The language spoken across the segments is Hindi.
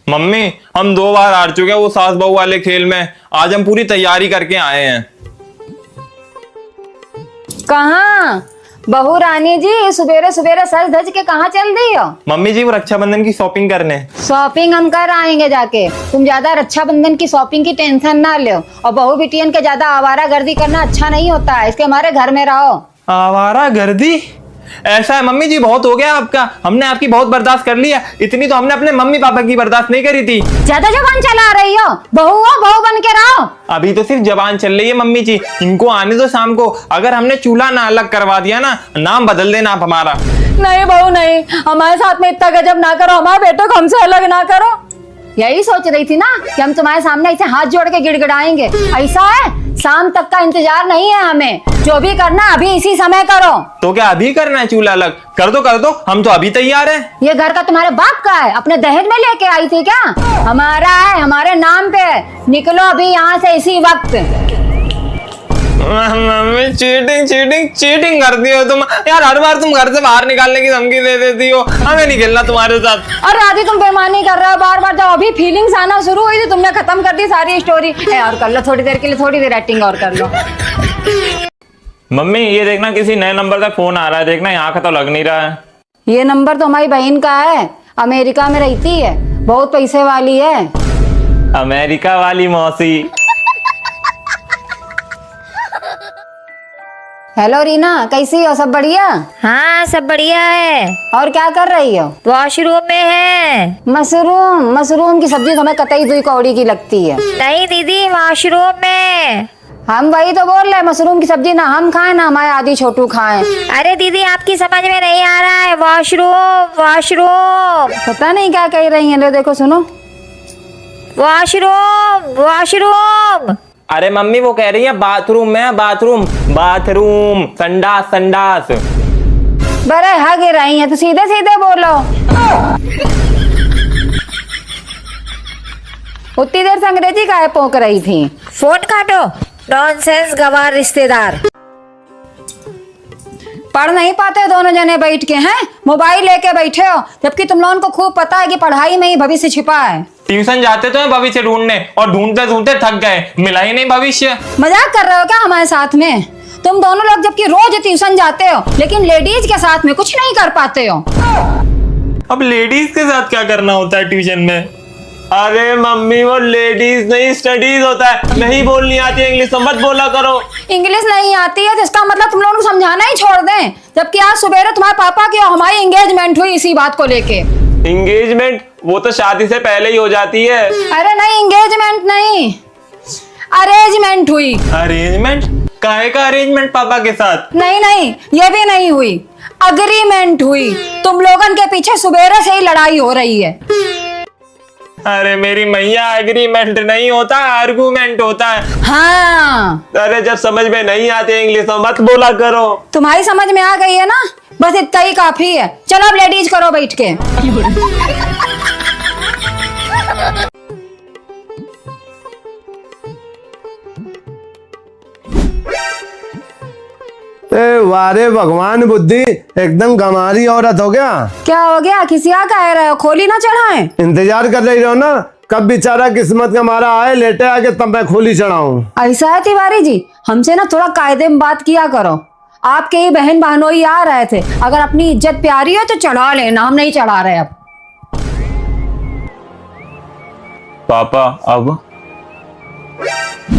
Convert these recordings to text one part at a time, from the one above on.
मम्मी हम 2 बार हार चुके हैं वो सास बहू वाले खेल में। आज हम पूरी तैयारी करके आए हैं। कहाँ बहू रानी जी, सुबेरे सुबेरे सज धज के कहाँ चल रही हो? मम्मी जी वो रक्षाबंधन की शॉपिंग करने। शॉपिंग हम कर आएंगे जाके। तुम ज्यादा रक्षाबंधन की शॉपिंग की टेंशन ना लो, और बहू बिटियन के ज्यादा आवारागर्दी करना अच्छा नहीं होता है, इसके हमारे घर में रहो। आवारागर्दी? ऐसा है मम्मी जी, बहुत हो गया आपका। हमने आपकी बहुत बर्दाश्त कर लिया, इतनी तो हमने अपने मम्मी पापा की बर्दाश्त नहीं करी थी। ज्यादा जबान चला रही हो, बहू बन के रहो। अभी तो सिर्फ जबान चल रही है मम्मी जी, इनको आने दो शाम को। अगर हमने चूल्हा ना अलग करवा दिया ना, नाम बदल देना आप हमारा। नहीं बहू नहीं, हमारे साथ में इतना गजब ना करो, हमारे बेटों को हमसे अलग ना करो। यही सोच रही थी ना कि हम तुम्हारे सामने ऐसे हाथ जोड़ के गिड़गिड़ाएंगे। ऐसा है, शाम तक का इंतजार नहीं है हमें, जो भी करना अभी इसी समय करो। तो क्या अभी करना है चूल्हा अलग? कर दो, हम तो अभी तैयार हैं। ये घर का तुम्हारे बाप का है, अपने दहेज में लेके आई थी क्या? हमारा है, हमारे नाम पे। निकलो अभी यहाँ से इसी वक्त। मम्मी चीटिंग करती हो तुम यार। हर बार तुम घर से बाहर निकालने की धमकी दे देती हो, हमें नहीं खेलना तुम्हारे साथ। और आदि तुम बेईमानी कर रहे हो बार बार। जब अभी फीलिंग्स आना शुरू हुई थी तुमने खत्म कर दी सारी स्टोरी। और कर लो थोड़ी देर के लिए, थोड़ी देर एक्टिंग और कर लो। मम्मी ये देखना किसी नए नंबर का फोन आ रहा है, देखना यहाँ का तो लग नहीं रहा है। ये नंबर तो हमारी बहन का है, अमेरिका में रहती है, बहुत पैसे वाली है। अमेरिका वाली मौसी। हेलो रीना, कैसी हो? सब बढ़िया? हाँ सब बढ़िया है। और क्या कर रही हो? वॉशरूम में है। मशरूम की सब्जी हमें कतई दुई कौड़ी की लगती है। नहीं दीदी, वॉशरूम में। हम वही तो बोल रहे, मशरूम की सब्जी ना हम खाएं ना हमारे आदि छोटू खाएं। अरे दीदी आपकी समझ में नहीं आ रहा है, वॉशरूम। पता नहीं क्या कह रही हैं। लो देखो सुनो, वॉशरूम। अरे मम्मी वो कह रही है बाथरूम में, बाथरूम संडास। बड़े हग रही हैं तो सीधे सीधे बोलो। उतनी देर से अंग्रेजी काहे पोक रही थी? फोन काटो, नॉनसेंस गवार रिश्तेदार। पढ़ नहीं पाते दोनों जने बैठ के? हैं मोबाइल लेके बैठे हो, जबकि तुम लोगों को खूब पता है कि पढ़ाई में ही भविष्य छिपा है। ट्यूशन जाते तो हैं भविष्य ढूंढने, और ढूंढते ढूंढते थक गए, मिला ही नहीं भविष्य। मजाक कर रहे हो क्या हमारे साथ में? तुम दोनों लोग जबकि रोज ट्यूशन जाते हो, लेकिन लेडीज के साथ में कुछ नहीं कर पाते हो। अब लेडीज के साथ क्या करना होता है ट्यूशन में? अरे मम्मी वो लेडीज नहीं स्टडीज होता है। नहीं बोलनी आती है इंग्लिश तो मत बोला करो। इंग्लिश नहीं आती है तो इसका मतलब तुम लोगों को समझाना ही छोड़ दें। जबकि आज सुबह तुम्हारे पापा की और हमारी एंगेजमेंट हुई इसी बात को लेके। एंगेजमेंट वो तो शादी से पहले ही हो जाती है। अरे नहीं, एंगेजमेंट नहीं, अरेंजमेंट हुई। अरेंजमेंट? काहे का अरेंजमेंट पापा के साथ? नहीं, ये भी नहीं हुई, अग्रीमेंट हुई। तुम लोगन के पीछे सुबेरे से ही लड़ाई हो रही है। अरे मेरी मैया, एग्रीमेंट नहीं होता, आर्गुमेंट होता है। हाँ, अरे जब समझ में नहीं आती इंग्लिश तो मत बोला करो। तुम्हारी समझ में आ गई है ना, बस इतना ही काफी है। चलो अब लेडीज करो बैठ के। वारे भगवान बुद्धि, एकदम गंवारी औरत हो गया। क्या हो गया? खिसिया कह रहे हो? खोली ना चढ़ाए। इंतजार कर रही हो ना, कब बेचारा किस्मत का मारा आए लेटे आके तब मैं खोली चढ़ाऊं। ऐसा है तिवारी जी, हमसे ना थोड़ा कायदे में बात किया करो। आपके ही बहन बहनोई आ रहे थे, अगर अपनी इज्जत प्यारी हो तो चढ़ा लेना, हम नहीं चढ़ा रहे अब।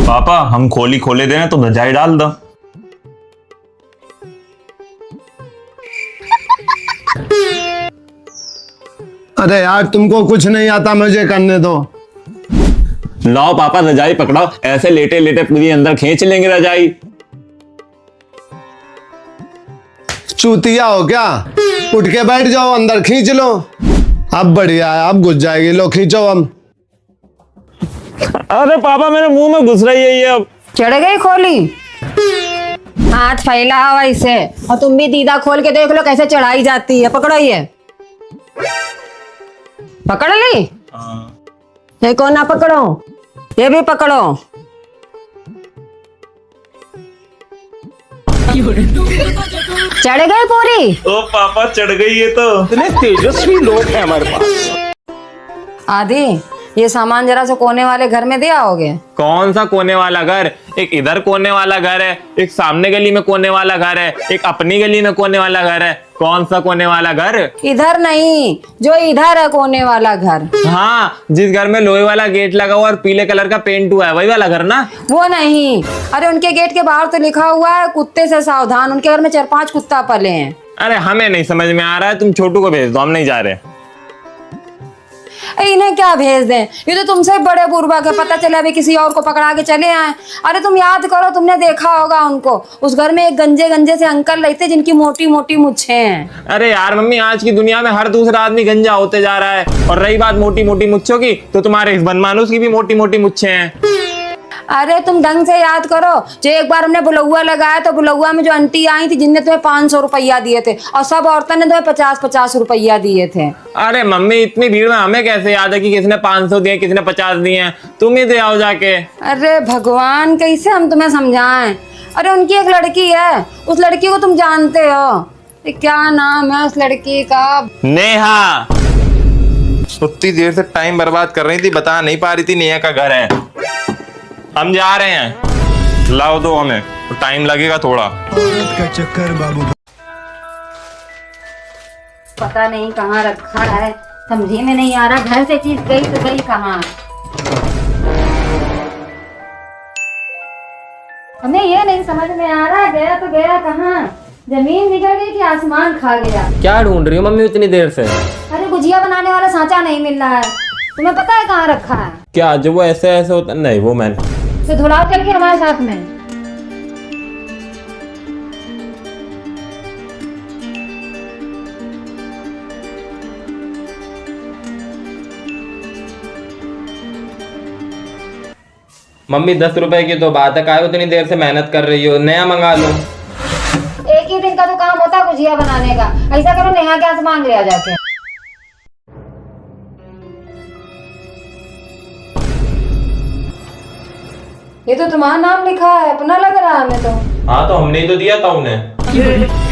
पापा हम खोली खोले देना तो धजाई डाल दो। अरे यार तुमको कुछ नहीं आता, मुझे करने दो। लाओ पापा रजाई पकड़ाओ, ऐसे लेटे लेटे पूरी अंदर खींच लेंगे रजाई। चूतिया हो क्या? उठ के बैठ जाओ, अंदर खींच लो। अब बढ़िया है, अब घुस जाएगी। लो खींचो अब। अरे पापा मेरे मुंह में घुस रही है ये। अब चढ़ गई खोली? हाथ फैला हुआ इसे, और तुम भी दीदा खोल के देख लो कैसे चढ़ाई जाती है। पकड़ो, ये पकड़ ली। ये कौन ना पकड़ो, ये भी पकड़ो। चढ़ गई पूरी? ओ पापा चढ़ गई ये तो। इतने तेजस्वी लोग हैं हमारे पास। आदि ये सामान जरा से कोने वाले घर में दे आओगे। कौन सा कोने वाला घर? एक इधर कोने वाला घर है, एक सामने गली में कोने वाला घर है, एक अपनी गली में कोने वाला घर है। कौन सा कोने वाला घर? इधर नहीं, जो इधर है कोने वाला घर। हाँ, जिस घर में लोहे वाला गेट लगा हुआ और पीले कलर का पेंट हुआ है, वही वाला घर ना? वो नहीं, अरे उनके गेट के बाहर तो लिखा हुआ है कुत्ते से सावधान। उनके घर में 4-5 कुत्ता पले हैं। अरे हमें नहीं समझ में आ रहा है, तुम छोटू को भेज दो, हम नहीं जा रहे। इन्हें क्या भेज दें, ये तो तुमसे बड़े बुर्बक है। पता चला अभी किसी और को पकड़ा के चले आए। अरे तुम याद करो, तुमने देखा होगा उनको। उस घर में एक गंजे गंजे से अंकल रहते जिनकी मोटी मोटी मुच्छें हैं। अरे यार मम्मी, आज की दुनिया में हर दूसरा आदमी गंजा होते जा रहा है। और रही बात मोटी मोटी मुच्छों की, तो तुम्हारे इस बनमानुस की भी मोटी मोटी मुच्छें हैं। अरे तुम ढंग से याद करो, जो एक बार हमने बुलौआ लगाया तो बुलौआ में जो आंटी आई थी जिनने तुम्हें 500 रुपया दिए थे, और सब औरतों ने तुम्हें 50-50 रुपया दिए थे। अरे मम्मी, इतनी भीड़ में हमें कैसे याद है कि किसने 500 दिए, किसने 50 दिए हैं? तुम ही दे आओ जाके। अरे भगवान, कैसे हम तुम्हें समझाएं। अरे उनकी एक लड़की है, उस लड़की को तुम जानते हो। क्या नाम है उस लड़की का? नेहा। उतनी देर से टाइम बर्बाद कर रही थी, बता नहीं पा रही थी नेहा का घर है। हम जा रहे हैं, लाओ दो हमें, टाइम लगेगा थोड़ा। का चक्कर बाबू। पता नहीं कहाँ रखा है, समझे में नहीं आ रहा। घर से चीज गई तो गई कहाँ। हमें ये नहीं समझ में आ रहा, गया तो गया कहाँ। जमीन बिगड़ गई कि आसमान खा गया। क्या ढूंढ रही हो मम्मी इतनी देर से? अरे गुजिया बनाने वाला सांचा नहीं मिल रहा है। तुम्हें पता है कहाँ रखा है? क्या जो वो ऐसे ऐसे होता? नहीं, वो मैंने। तो धुलाओ चल के हमारे साथ में। मम्मी 10 रुपए की तो बात है, काहे उतनी देर से मेहनत कर रही हो? नया मंगा लो। एक ही दिन का तो काम होता है गुजिया बनाने का। ऐसा करो, नेहा के यहाँ से मांग ले आ जाके। ये तो तुम्हारा नाम लिखा है, अपना लग रहा है हमें तो। हाँ, तो हमने ही तो दिया था उन्हें।